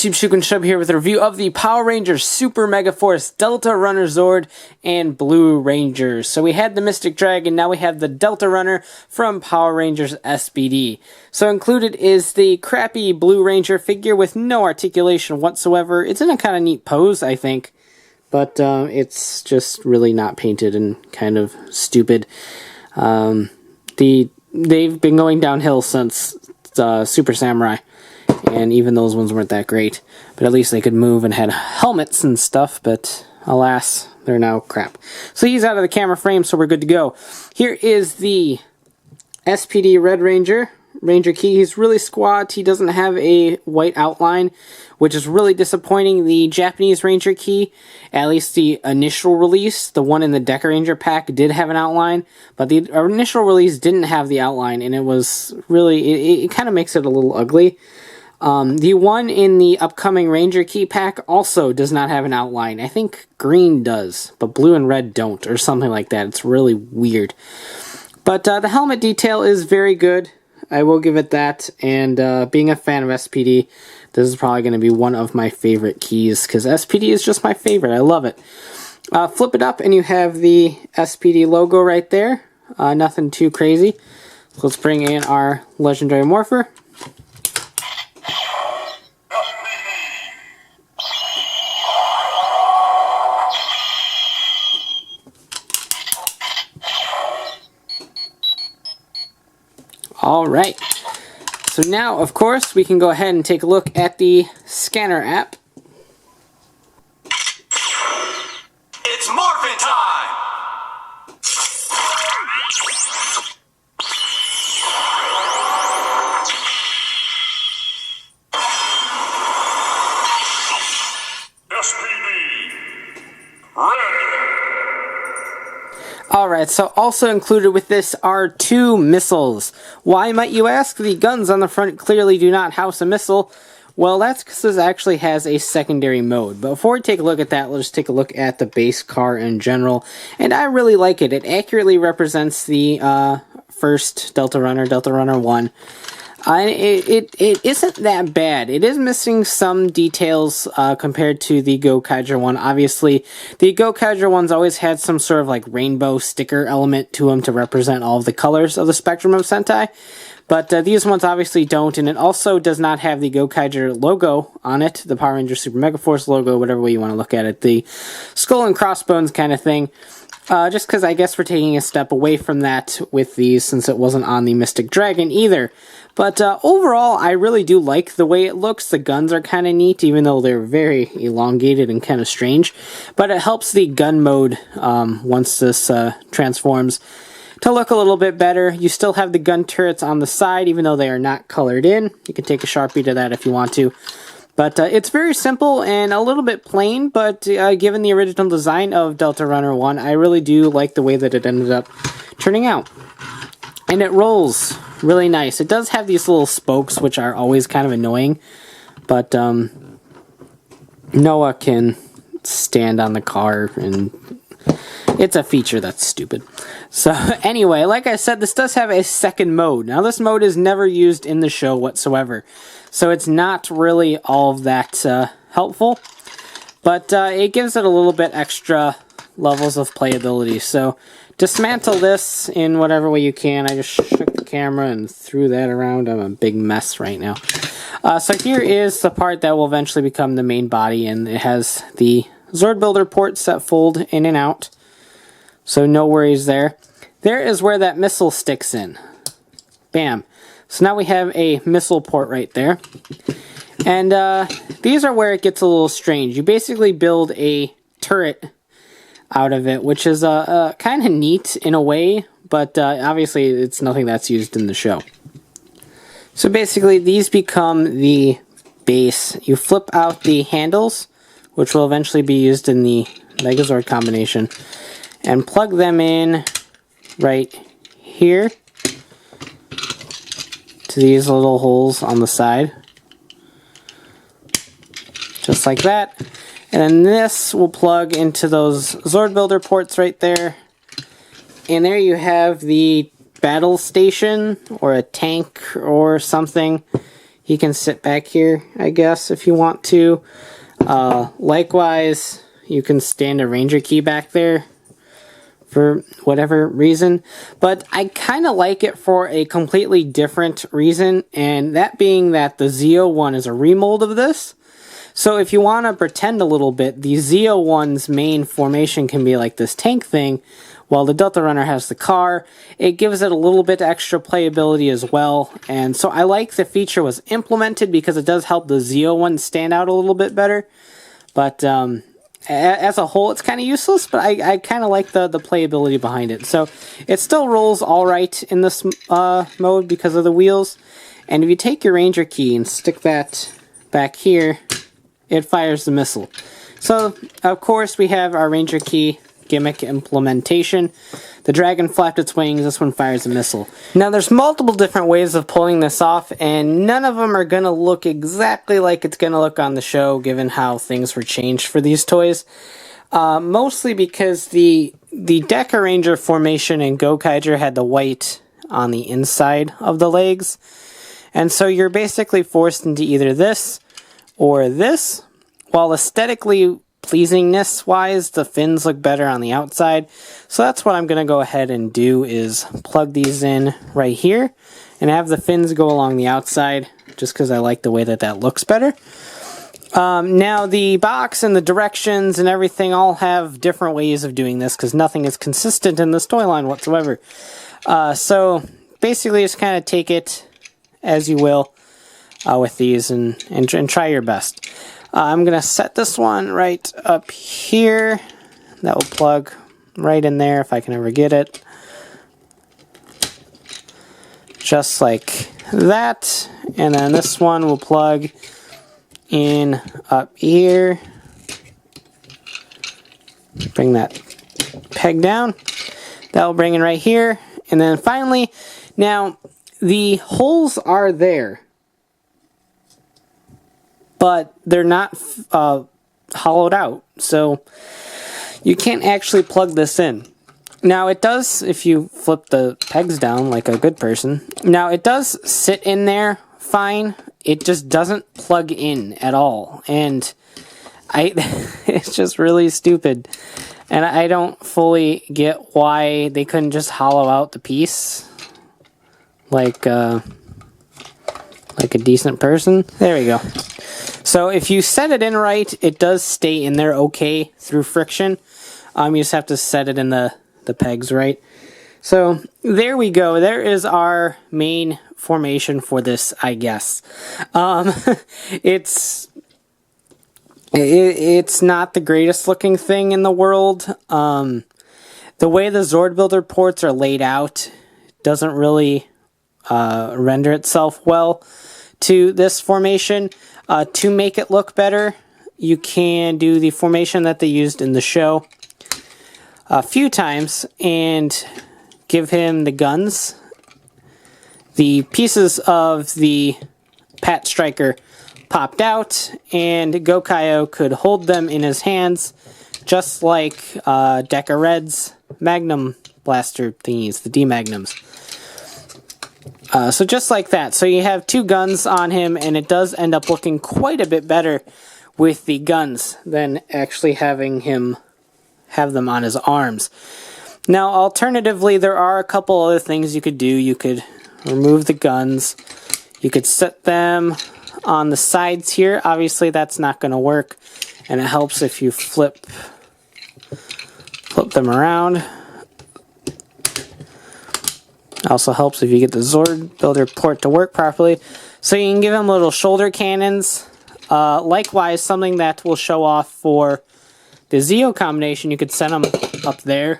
YouTube, Shub here with a review of the Power Rangers Super Megaforce, Delta Runner Zord, and Blue Rangers. So we had the Mystic Dragon, now we have the Delta Runner from Power Rangers S.P.D. So included is the crappy Blue Ranger figure with no articulation whatsoever. It's in a kind of neat pose, I think, but it's just really not painted and kind of stupid. They've been going downhill since Super Samurai. And even those ones weren't that great. But at least they could move and had helmets and stuff. But alas, they're now crap. So he's out of the camera frame, so we're good to go. Here is the Spd Red Ranger Ranger key. He's really squat. He doesn't have a white outline, which is really disappointing. The Japanese Ranger key, at least the initial release, the one in the Deca Ranger pack, did have an outline. But the initial release didn't have the outline, and it was really, it kind of makes it a little ugly. The one in the upcoming Ranger Key pack also does not have an outline. I think green does, but blue and red don't, or something like that. It's really weird. But the helmet detail is very good. I will give it that. And being a fan of SPD, this is probably going to be one of my favorite keys, because SPD is just my favorite. I love it. Flip it up, and you have the SPD logo right there. Nothing too crazy. So let's bring in our Legendary Morpher. Alright, so now, of course, we can go ahead and take a look at the scanner app. It's morphin' time! S.P.D. Red. Alright, so also included with this are 2 missiles. Why, might you ask? The guns on the front clearly do not house a missile. Well, that's because this actually has a secondary mode. But before we take a look at that, let's take a look at the base car in general. And I really like it. It accurately represents the first Delta Runner 1. It isn't that bad. It is missing some details compared to the Gokaiger one. Obviously, the Gokaiger one's always had some sort of like rainbow sticker element to them to represent all of the colors of the spectrum of Sentai. But these ones obviously don't, and it also does not have the Gokaiger logo on it, the Power Rangers Super Megaforce logo, whatever way you want to look at it, the skull and crossbones kind of thing. Just because I guess we're taking a step away from that with these, since it wasn't on the Mystic Dragon either. But overall, I really do like the way it looks. The guns are kind of neat, even though they're very elongated and kind of strange. But it helps the gun mode, once this transforms, to look a little bit better. You still have the gun turrets on the side, even though they are not colored in. You can take a Sharpie to that if you want to. But it's very simple and a little bit plain, but given the original design of Delta Runner 1, I really do like the way that it ended up turning out. And it rolls really nice. It does have these little spokes, which are always kind of annoying, but Noah can stand on the car, and it's a feature that's stupid. So anyway, like I said, this does have a second mode. Now this mode is never used in the show whatsoever, so it's not really all of that helpful, but it gives it a little bit extra levels of playability. So dismantle this in whatever way you can. I just shook the camera and threw that around. I'm a big mess right now. So here is the part that will eventually become the main body, and it has the Zord Builder ports that fold in and out. So no worries there. There is where that missile sticks in. Bam. So now we have a missile port right there. And these are where it gets a little strange. You basically build a turret out of it, which is kind of neat in a way, but obviously it's nothing that's used in the show. So basically these become the base. You flip out the handles, which will eventually be used in the Megazord combination, and plug them in right here to these little holes on the side, just like that. And then this will plug into those Zord Builder ports right there. And there you have the battle station, or a tank or something. he can sit back here, I guess, if you want to. Likewise, you can stand a Ranger key back there for whatever reason. But I kind of like it for a completely different reason, and that being that the Z01 is a remold of this. So if you want to pretend a little bit, the Z01's main formation can be like this tank thing, while the Delta Runner has the car. It gives it a little bit extra playability as well, and so I like the feature was implemented because it does help the Z01 stand out a little bit better. But as a whole, it's kind of useless, but I kind of like the playability behind it. So it still rolls alright in this mode because of the wheels. And if you take your Ranger key and stick that back here, it fires the missile. So, of course, we have our Ranger key gimmick implementation. The dragon flapped its wings, this one fires a missile. Now there's multiple different ways of pulling this off, and none of them are going to look exactly like it's going to look on the show, given how things were changed for these toys. Mostly because the Deca Ranger formation in Gokaiger had the white on the inside of the legs, and so you're basically forced into either this or this, while aesthetically pleasingness-wise, the fins look better on the outside. So that's what I'm going to go ahead and do, is plug these in right here and have the fins go along the outside, just because I like the way that that looks better. Now the box and the directions and everything all have different ways of doing this, because nothing is consistent in this toy line whatsoever. So basically just kind of take it as you will with these and try your best. I'm going to set this one right up here. That will plug right in there if I can ever get it. Just like that. And then this one will plug in up here. Bring that peg down. That will bring in right here. And then finally, now the holes are there, but they're not hollowed out, so you can't actually plug this in. Now it does, if you flip the pegs down like a good person, now it does sit in there fine, it just doesn't plug in at all, and it's just really stupid, and I don't fully get why they couldn't just hollow out the piece like a decent person. There we go. So if you set it in right, it does stay in there okay through friction. You just have to set it in the pegs right. So there we go. There is our main formation for this, I guess. It's not the greatest looking thing in the world. The way the Zord Builder ports are laid out doesn't really render itself well to this formation. To make it look better, you can do the formation that they used in the show a few times and give him the guns. The pieces of the Patstriker popped out, and Gokaiger could hold them in his hands, just like Deca Red's Magnum blaster thingies, the D-Magnums. So just like that. So you have two guns on him, and it does end up looking quite a bit better with the guns than actually having him have them on his arms. Now, alternatively, there are a couple other things you could do. You could remove the guns. You could set them on the sides here. Obviously, that's not going to work, and it helps if you flip them around. Also helps if you get the Zord Builder port to work properly. So you can give them little shoulder cannons. Likewise, something that will show off for the Zeo combination, you could set them up there.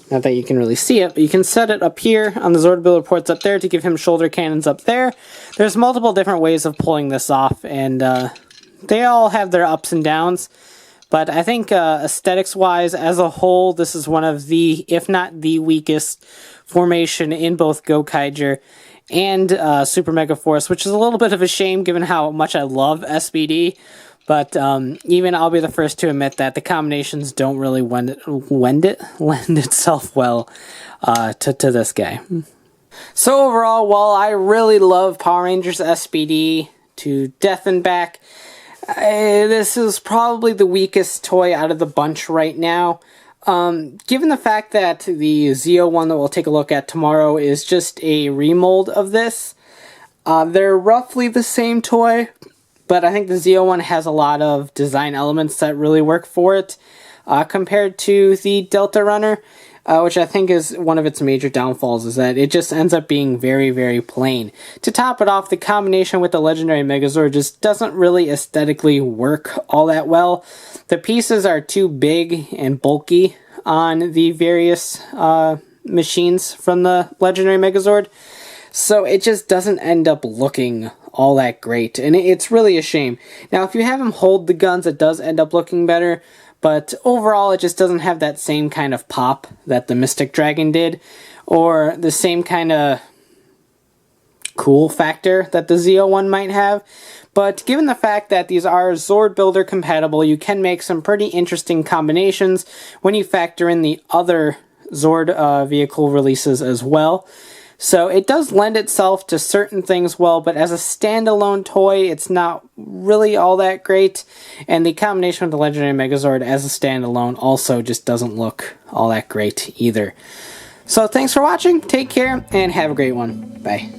Not that you can really see it, but you can set it up here on the Zord Builder ports up there to give him shoulder cannons up there. There's multiple different ways of pulling this off, and they all have their ups and downs. But I think aesthetics-wise, as a whole, this is one of the, if not the weakest formation in both Gokaiger and Super Megaforce, which is a little bit of a shame given how much I love S.P.D. But even I'll be the first to admit that the combinations don't really lend itself well to this guy. So overall, while I really love Power Rangers S.P.D to death and back, this is probably the weakest toy out of the bunch right now. Given the fact that the Z01 that we'll take a look at tomorrow is just a remold of this, they're roughly the same toy, but I think the Z01 has a lot of design elements that really work for it, compared to the Delta Runner. Which I think is one of its major downfalls, is that it just ends up being very, very plain. To top it off, the combination with the Legendary Megazord just doesn't really aesthetically work all that well. The pieces are too big and bulky on the various machines from the Legendary Megazord, so it just doesn't end up looking all that great, and it's really a shame. Now, if you have him hold the guns, it does end up looking better, but overall it just doesn't have that same kind of pop that the Mystic Dragon did, or the same kind of cool factor that the Z01 might have. But given the fact that these are Zord Builder compatible, you can make some pretty interesting combinations when you factor in the other Zord vehicle releases as well. So it does lend itself to certain things well, but as a standalone toy, it's not really all that great. And the combination with the Legendary Megazord as a standalone also just doesn't look all that great either. So thanks for watching, take care, and have a great one. Bye.